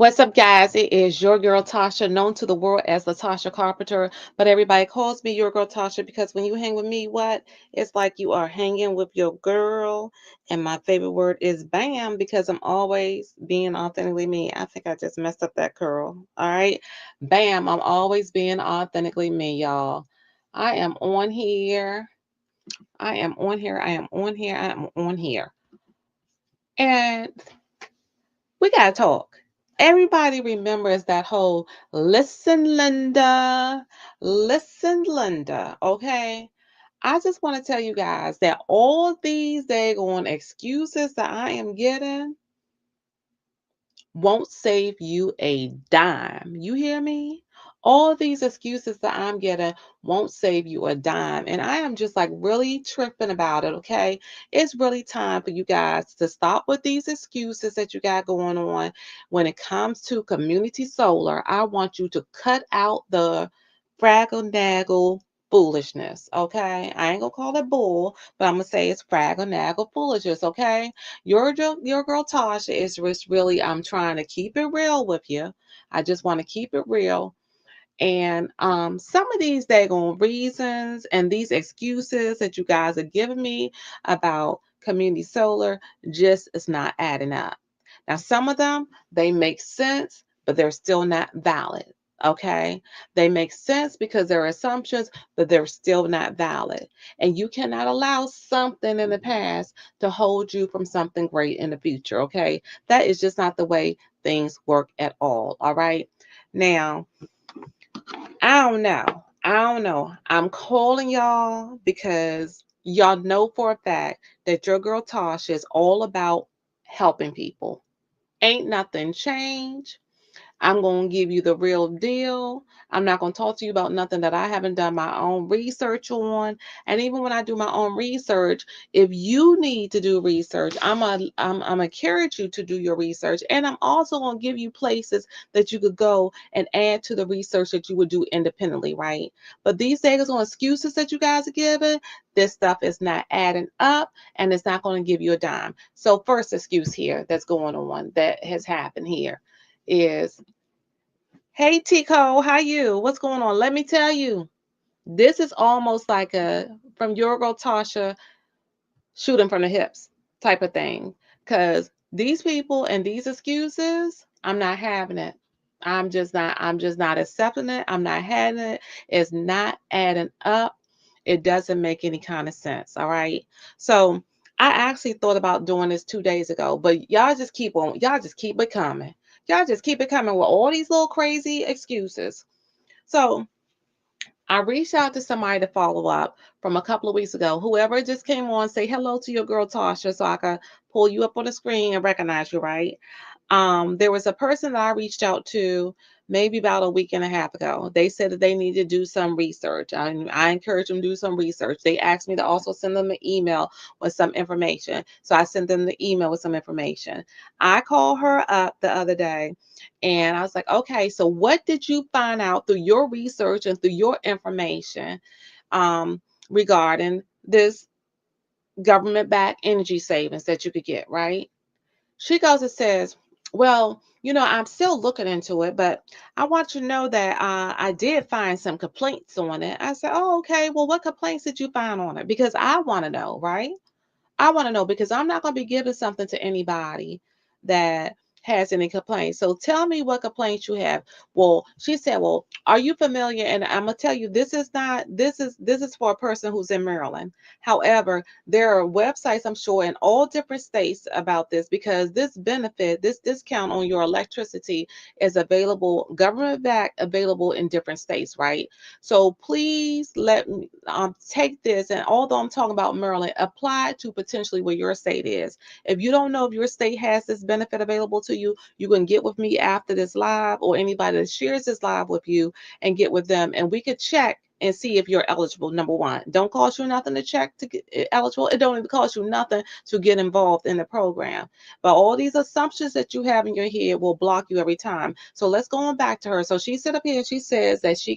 What's up, guys? It is your girl Tasha, known to the world as Latasha Carpenter, but everybody calls me your girl Tasha because when you hang with me, what? It's like you are hanging with your girl. And my favorite word is bam because I'm always being authentically me. I think I just messed up that curl. All right. Bam, I'm always being authentically me, y'all. I am on here. I am on here. I am on here. I am on here. And we got to talk. Everybody remembers that whole listen, Linda, okay? I just want to tell you guys that all these daggone excuses that I am getting won't save you a dime. You hear me? All these excuses that I'm getting won't save you a dime. And I am just like really tripping about it, okay? It's really time for you guys to stop with these excuses that you got going on. When it comes to community solar, I want you to cut out the fraggle naggle foolishness, okay? I ain't gonna call it bull, but I'm gonna say it's fraggle naggle foolishness, okay? Your girl Tasha is just really I'm trying to keep it real with you. I just want to keep it real. And some of these daggone reasons and these excuses that you guys are giving me about community solar just is not adding up. Now, some of them they make sense, but they're still not valid. Okay, they make sense because they're assumptions, but they're still not valid. And you cannot allow something in the past to hold you from something great in the future. Okay, that is just not the way things work at all. All right, now I don't know. I don't know. I'm calling y'all because y'all know for a fact that your girl Tasha is all about helping people. Ain't nothing changed. I'm going to give you the real deal. I'm not going to talk to you about nothing that I haven't done my own research on. And even when I do my own research, if you need to do research, I'm encourage you to do your research. And I'm also going to give you places that you could go and add to the research that you would do independently, right? But these days on excuses that you guys are giving, this stuff is not adding up and it's not going to give you a dime. So first excuse here that's going on that has happened here is, hey Tico, how you? What's going on? Let me tell you, this is almost like a from your girl Tasha shooting from the hips type of thing. Cause these people and these excuses, I'm not having it. I'm just not accepting it. I'm not having it. It's not adding up. It doesn't make any kind of sense. All right. So I actually thought about doing this 2 days ago, but y'all just keep it coming. Y'all just keep it coming with all these little crazy excuses. So I reached out to somebody to follow up from a couple of weeks ago. Whoever just came on, say hello to your girl Tasha so I can pull you up on the screen and recognize you, right? There was a person that I reached out to maybe about a week and a half ago. They said that they need to do some research. I encouraged them to do some research. They asked me to also send them an email with some information. So I sent them the email with some information. I called her up the other day and I was like, okay, so what did you find out through your research and through your information regarding this government backed energy savings that you could get, right? She goes and says, well, I'm still looking into it, but I want you to know that I did find some complaints on it. I said, oh, okay. Well, what complaints did you find on it? Because I want to know, right? I want to know because I'm not going to be giving something to anybody that has any complaints. So tell me what complaints you have. Well, she said, well, are you familiar? And I'm gonna tell you, this is for a person who's in Maryland. However, there are websites I'm sure in all different states about this because this benefit, this discount on your electricity is available, government backed, available in different states, right? So please let me take this, and although I'm talking about Maryland, apply it to potentially where your state is. If you don't know if your state has this benefit available to you, you can get with me after this live or anybody that shares this live with you and get with them, and we could check and see if you're eligible. Number one, don't cost you nothing to check to get eligible. It don't even cost you nothing to get involved in the program. But all these assumptions that you have in your head will block you every time. So let's go on back to her. So she sit up here and she says that she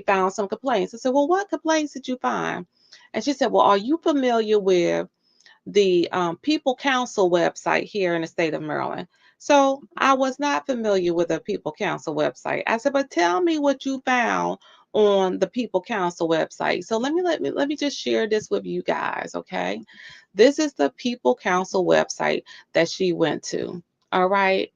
found some complaints. I said, well, what complaints did you find? And she said, well, are you familiar with the People Council website here in the state of Maryland. So I was not familiar with the People Council website. I said, but tell me what you found on the People Council website. So let me just share this with you guys, okay? This is the People Council website that she went to. All right.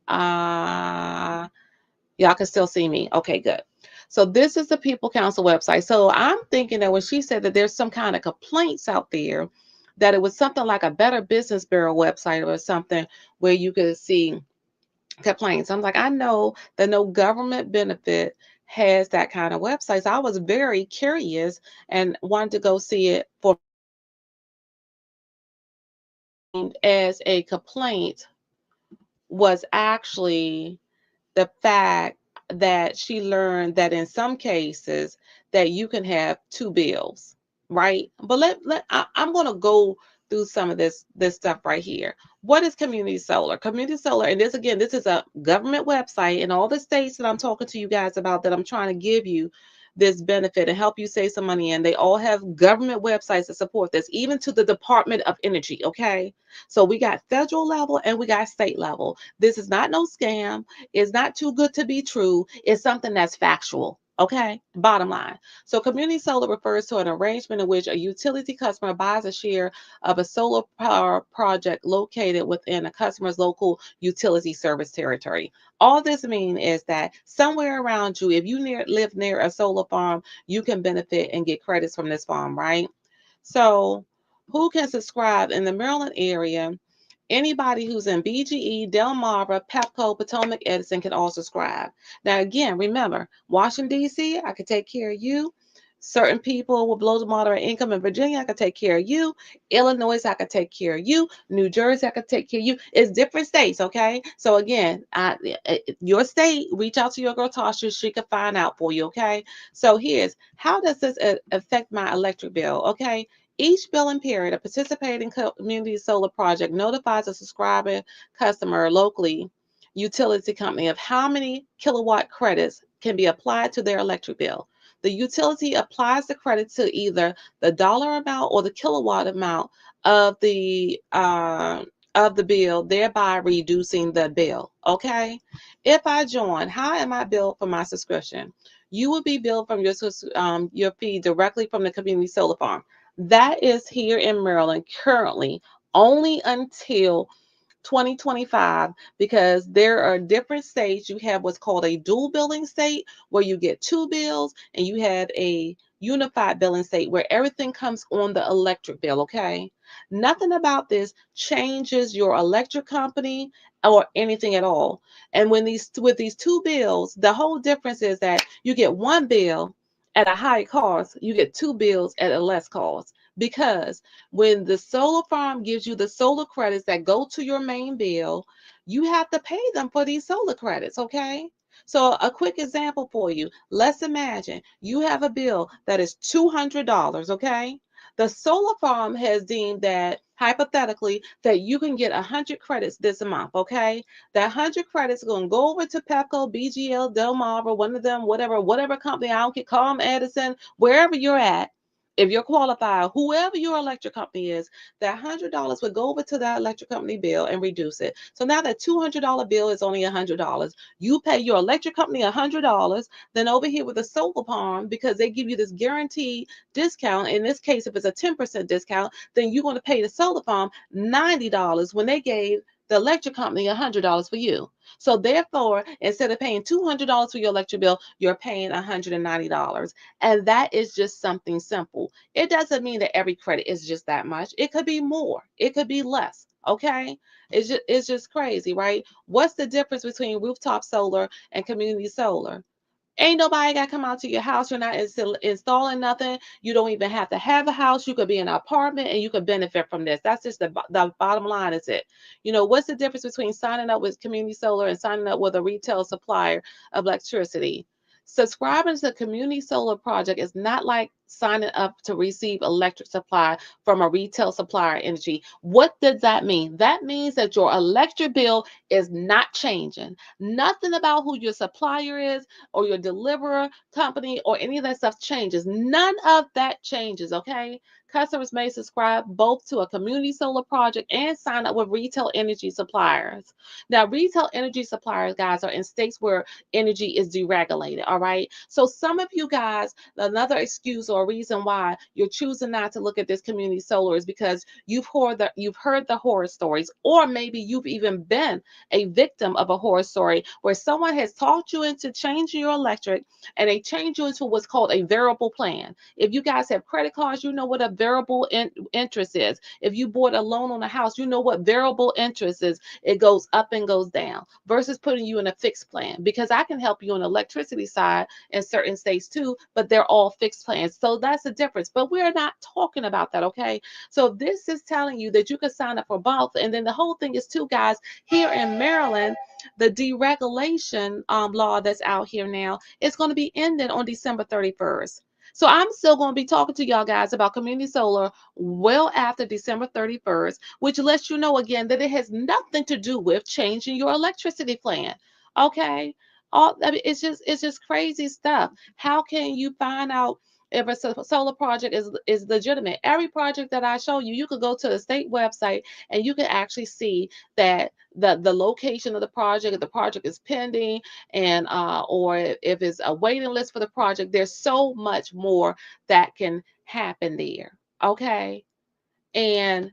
Y'all can still see me. Okay, good. So this is the People Council website. So I'm thinking that when she said that there's some kind of complaints out there, that it was something like a Better Business Bureau website or something where you could see complaints. I'm like, I know that no government benefit has that kind of website. So I was very curious and wanted to go see it for as a complaint was actually the fact that she learned that in some cases that you can have two bills, right? But I'm going to go through some of this stuff right here. What is community solar? Community solar, and this again, this is a government website in all the states that I'm talking to you guys about that I'm trying to give you this benefit and help you save some money in. They all have government websites that support this, even to the Department of Energy, okay? So we got federal level and we got state level. This is not no scam. It's not too good to be true. It's something that's factual. Okay, bottom line. So, community solar refers to an arrangement in which a utility customer buys a share of a solar power project located within a customer's local utility service territory. All this means is that somewhere around you, if you live near a solar farm, you can benefit and get credits from this farm, right? So, who can subscribe in the Maryland area? Anybody who's in BGE, Delmarva, Pepco, Potomac, Edison can all subscribe. Now, again, remember, Washington, D.C., I could take care of you. Certain people with below the moderate income in Virginia, I could take care of you. Illinois, I could take care of you. New Jersey, I could take care of you. It's different states, okay? So again, your state, reach out to your girl Tasha. She could find out for you, okay? So here's how does this affect my electric bill, okay? Each billing period, a participating community solar project notifies a subscribing customer locally utility company of how many kilowatt credits can be applied to their electric bill. The utility applies the credit to either the dollar amount or the kilowatt amount of the bill, thereby reducing the bill. Okay. If I join, how am I billed for my subscription? You will be billed from your fee directly from the community solar farm. That is here in Maryland currently only until 2025 because there are different states. You have what's called a dual billing state where you get two bills, and you have a unified billing state where everything comes on the electric bill, okay? Nothing about this changes your electric company or anything at all. And when these with these two bills, the whole difference is that you get one bill at a high cost, you get two bills at a less cost because when the solar farm gives you the solar credits that go to your main bill, you have to pay them for these solar credits, okay? So, a quick example for you. Let's imagine you have a bill that is $200, okay? The solar farm has deemed that hypothetically that you can get 100 credits this month, okay? That 100 credits are going to go over to Pepco, BGL, Delmarva, one of them, whatever company, I don't care, call them Edison, wherever you're at. If you're qualified, whoever your electric company is, that $100 would go over to that electric company bill and reduce it. So now that $200 bill is only $100. You pay your electric company $100. Then over here with the solar farm, because they give you this guaranteed discount, in this case, if it's a 10% discount, then you're going to pay the solar farm $90 when they gave the electric company $100 for you. So therefore, instead of paying $200 for your electric bill, you're paying $190. And that is just something simple. It doesn't mean that every credit is just that much. It could be more. It could be less. Okay. It's just crazy, right? What's the difference between rooftop solar and community solar? Ain't nobody got to come out to your house. You're not installing nothing. You don't even have to have a house. You could be in an apartment and you could benefit from this. That's just the bottom line is it. What's the difference between signing up with community solar and signing up with a retail supplier of electricity? Subscribing to the community solar project is not like signing up to receive electric supply from a retail supplier energy. What does that mean? That means that your electric bill is not changing. Nothing about who your supplier is or your deliverer company or any of that stuff changes. None of that changes, okay? customers may subscribe both to a community solar project and sign up with retail energy suppliers. Now, retail energy suppliers, guys, are in states where energy is deregulated. All right. So, some of you guys, another excuse or reason why you're choosing not to look at this community solar is because you've heard the horror stories, or maybe you've even been a victim of a horror story where someone has talked you into changing your electric and they change you into what's called a variable plan. If you guys have credit cards, you know what a variable interest is. If you bought a loan on a house, you know what variable interest is. It goes up and goes down versus putting you in a fixed plan, because I can help you on the electricity side in certain states too, but they're all fixed plans. So that's the difference. But we're not talking about that, okay? So this is telling you that you can sign up for both. And then the whole thing is too, guys, here in Maryland, the deregulation law that's out here now is going to be ending on December 31st. So I'm still going to be talking to y'all guys about community solar well after December 31st, which lets you know again that it has nothing to do with changing your electricity plan. Okay? I mean, it's just crazy stuff. How can you find out if a solar project is legitimate? Every project that I show you, you could go to the state website and you can actually see that the location of the project, if the project is pending, and or if it's a waiting list for the project. There's so much more that can happen there. Okay. And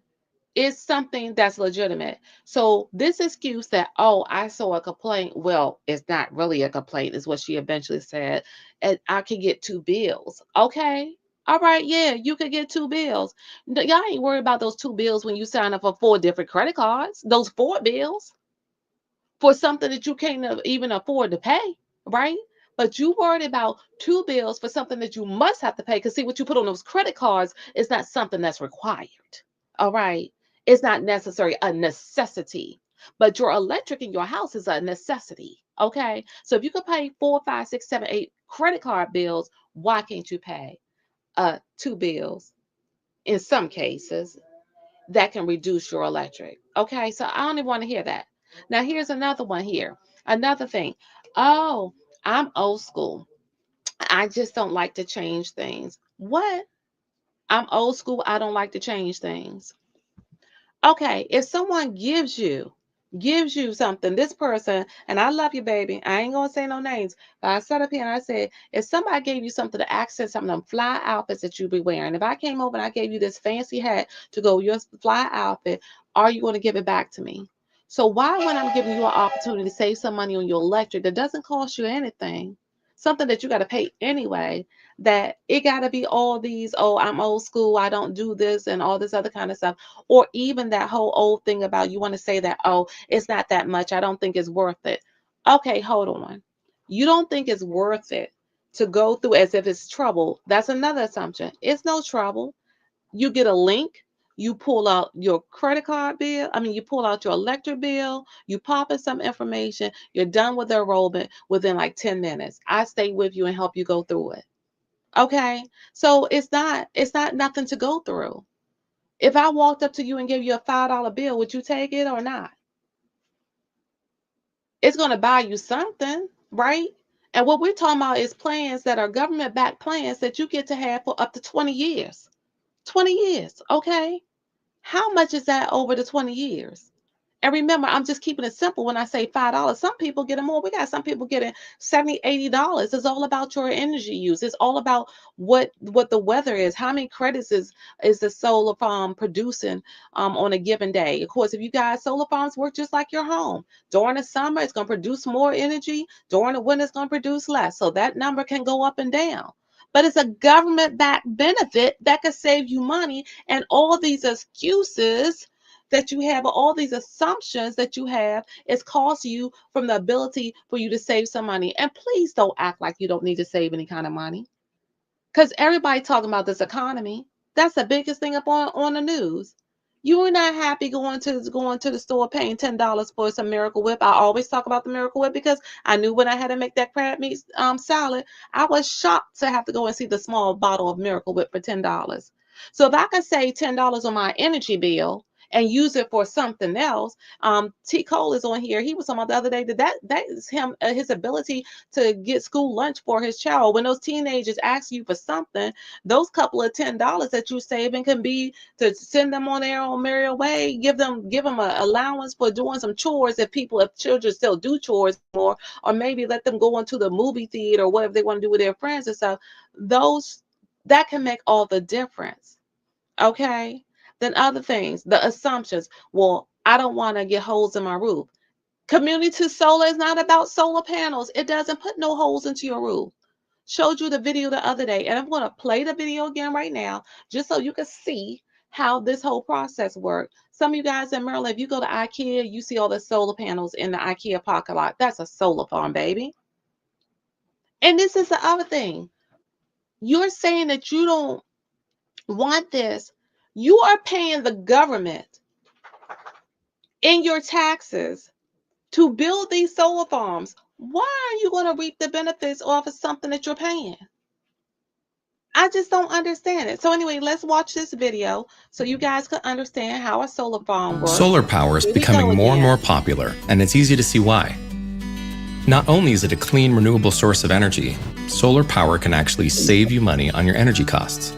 it's something that's legitimate. So this excuse that, oh, I saw a complaint, well, it's not really a complaint, is what she eventually said. And I could get two bills. Okay. All right, yeah, you could get two bills. Y'all ain't worried about those two bills when you sign up for four different credit cards. Those four bills for something that you can't even afford to pay, right? But you worried about two bills for something that you must have to pay. Because see, what you put on those credit cards is not something that's required. All right. It's not necessary, a necessity. But your electric in your house is a necessity. Okay. So if you could pay four, five, six, seven, eight credit card bills, why can't you pay two bills in some cases that can reduce your electric? Okay, so I don't even want to hear that. Now, here's another one here. Another thing. Oh, I'm old school. I just don't like to change things. What? I'm old school. I don't like to change things. Okay, if someone gives you something, this person, and I love you, baby. I ain't gonna say no names, but I sat up here and I said, if somebody gave you something to accent some of them fly outfits that you be wearing, if I came over and I gave you this fancy hat to go with your fly outfit, are you gonna give it back to me? So why, when I'm giving you an opportunity to save some money on your electric that doesn't cost you anything, something that you got to pay anyway, that it got to be all these, oh, I'm old school, I don't do this, and all this other kind of stuff? Or even that whole old thing about you want to say that, oh, it's not that much, I don't think it's worth it. Okay, hold on. You don't think it's worth it to go through as if it's trouble? That's another assumption. It's no trouble. You get a link, you pull out your credit card bill, you pull out your electric bill, you pop in some information, you're done with the enrollment within like 10 minutes. I stay with you and help you go through it. Okay? So it's not nothing to go through. If I walked up to you and gave you a $5 bill, would you take it or not? It's going to buy you something, right? And what we're talking about is plans that are government backed plans that you get to have for up to 20 years. 20 years, okay? How much is that over the 20 years? And remember, I'm just keeping it simple when I say $5. Some people get more. We got some people getting 70, $80. It's all about your energy use. It's all about what the weather is. How many credits is the solar farm producing on a given day? Of course, if you guys, solar farms work just like your home. During the summer, it's going to produce more energy. During the winter, it's going to produce less. So that number can go up and down. But it's a government backed benefit that could save you money. And all these excuses that you have, or all these assumptions that you have, is cost you from the ability for you to save some money. And please don't act like you don't need to save any kind of money, because everybody talking about this economy. That's the biggest thing up on the news. You are not happy going to the store paying $10 for some Miracle Whip. I always talk about the Miracle Whip because I knew when I had to make that crab meat salad, I was shocked to have to go and see the small bottle of Miracle Whip for $10. So if I could save $10 on my energy bill, and use it for something else. T. Cole is on here. He was talking about the other day that is him, his ability to get school lunch for his child. When those teenagers ask you for something, those couple of $10 that you saving can be to send them on their own merry way. Give them a allowance for doing some chores if children still do chores more, or maybe let them go into the movie theater or whatever they want to do with their friends and stuff. Those that can make all the difference. Okay. Then other things, the assumptions. Well, I don't want to get holes in my roof. Community solar is not about solar panels. It doesn't put no holes into your roof. Showed you the video the other day, and I'm going to play the video again right now just so you can see how this whole process works. Some of you guys in Maryland, if you go to IKEA, you see all the solar panels in the IKEA parking lot. That's a solar farm, baby. And this is the other thing. You're saying that you don't want this. You are paying the government in your taxes to build these solar farms. Why are you going to reap the benefits off of something that you're paying? I just don't understand it. So anyway, let's watch this video so you guys can understand how a solar farm works. Solar power is Here we becoming go more and more again. popular, and it's easy to see why. Not only is it a clean, renewable source of energy, solar power can actually save you money on your energy costs.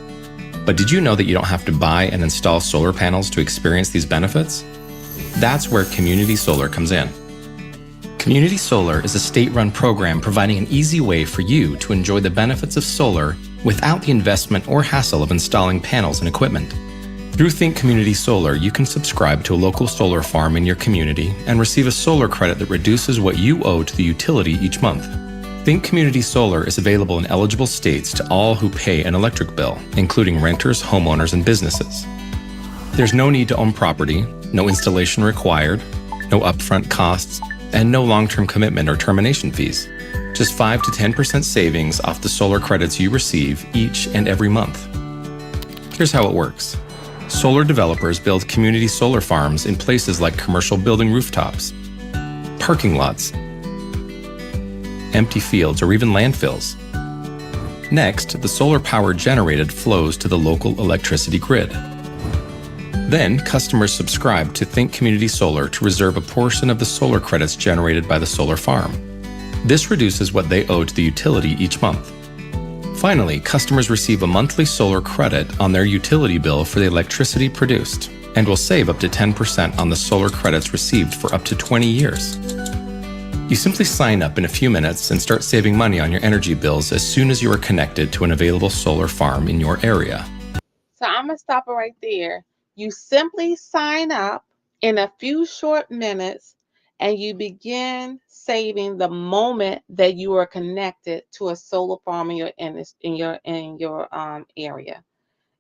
But did you know that you don't have to buy and install solar panels to experience these benefits? That's where community solar comes in. Community solar is a state-run program providing an easy way for you to enjoy the benefits of solar without the investment or hassle of installing panels and equipment. Through Think Community Solar, you can subscribe to a local solar farm in your community and receive a solar credit that reduces what you owe to the utility each month. Think Community Solar is available in eligible states to all who pay an electric bill, including renters, homeowners, and businesses. There's no need to own property, no installation required, no upfront costs, and no long-term commitment or termination fees. Just 5 to 10% savings off the solar credits you receive each and every month. Here's how it works. Solar developers build community solar farms in places like commercial building rooftops, parking lots, empty fields, or even landfills. Next, the solar power generated flows to the local electricity grid. Then, customers subscribe to Think Community Solar to reserve a portion of the solar credits generated by the solar farm. This reduces what they owe to the utility each month. Finally, customers receive a monthly solar credit on their utility bill for the electricity produced and will save up to 10% on the solar credits received for up to 20 years. You simply sign up in a few minutes and start saving money on your energy bills as soon as you are connected to an available solar farm in your area. So I'm going to stop it right there. You simply sign up in a few short minutes and you begin saving the moment that you are connected to a solar farm in your area.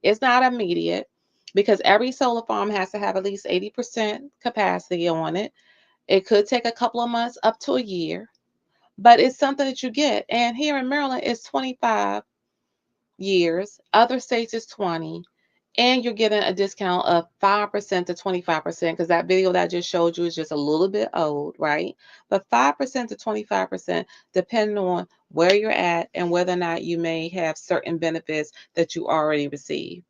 It's not immediate because every solar farm has to have at least 80% capacity on it. It could take a couple of months up to a year, but it's something that you get. And here in Maryland, it's 25 years. Other states is 20. And you're getting a discount of 5% to 25% because that video that I just showed you is just a little bit old, right? But 5% to 25%, depending on where you're at and whether or not you may have certain benefits that you already receive.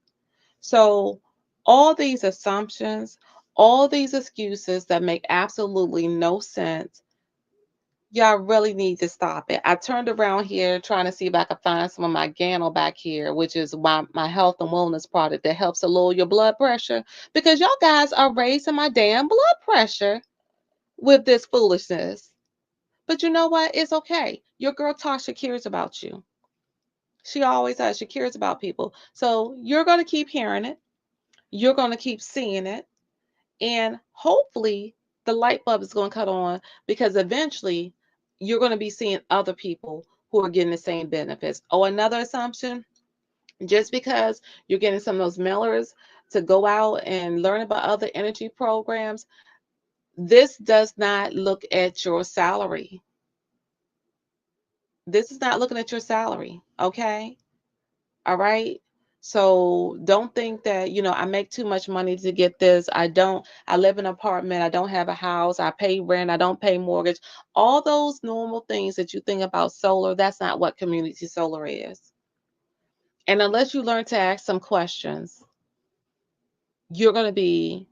So, all these assumptions, all these excuses that make absolutely no sense, y'all really need to stop it. I turned around here trying to see if I could find some of my Gano back here, which is my health and wellness product that helps to lower your blood pressure because y'all guys are raising my damn blood pressure with this foolishness. But you know what? It's okay. Your girl Tasha cares about you. She always has. She cares about people. So you're going to keep hearing it. You're going to keep seeing it. And hopefully the light bulb is going to cut on because eventually you're going to be seeing other people who are getting the same benefits. Oh, another assumption, just because you're getting some of those mailers to go out and learn about other energy programs, this does not look at your salary. This is not looking at your salary, okay? All right. So don't think that, I make too much money to get this. I live in an apartment. I don't have a house. I pay rent. I don't pay mortgage. All those normal things that you think about solar, that's not what community solar is. And unless you learn to ask some questions, you're going to be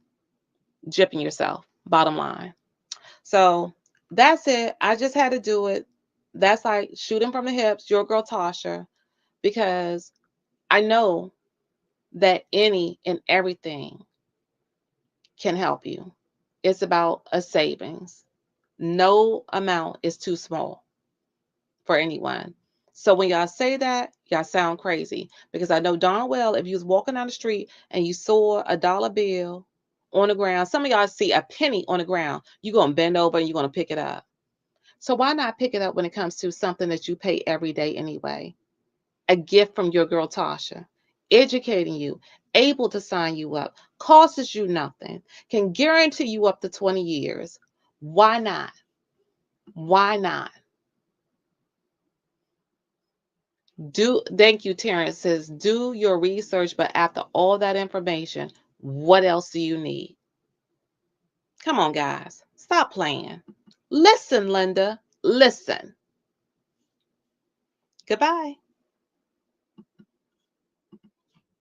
gypping yourself, bottom line. So that's it. I just had to do it. That's like shooting from the hips, your girl Tasha, because I know that any and everything can help you. It's about a savings. No amount is too small for anyone. So when y'all say that, y'all sound crazy because I know darn well if you was walking down the street and you saw a dollar bill on the ground, some of y'all see a penny on the ground, you're going to bend over and you're going to pick it up. So why not pick it up when it comes to something that you pay every day anyway? A gift from your girl Tasha, educating you, able to sign you up, costs you nothing, can guarantee you up to 20 years. Why not? Why not? Thank you, Terrence says, do your research, but after all that information, what else do you need? Come on, guys. Stop playing. Listen, Linda. Listen. Goodbye.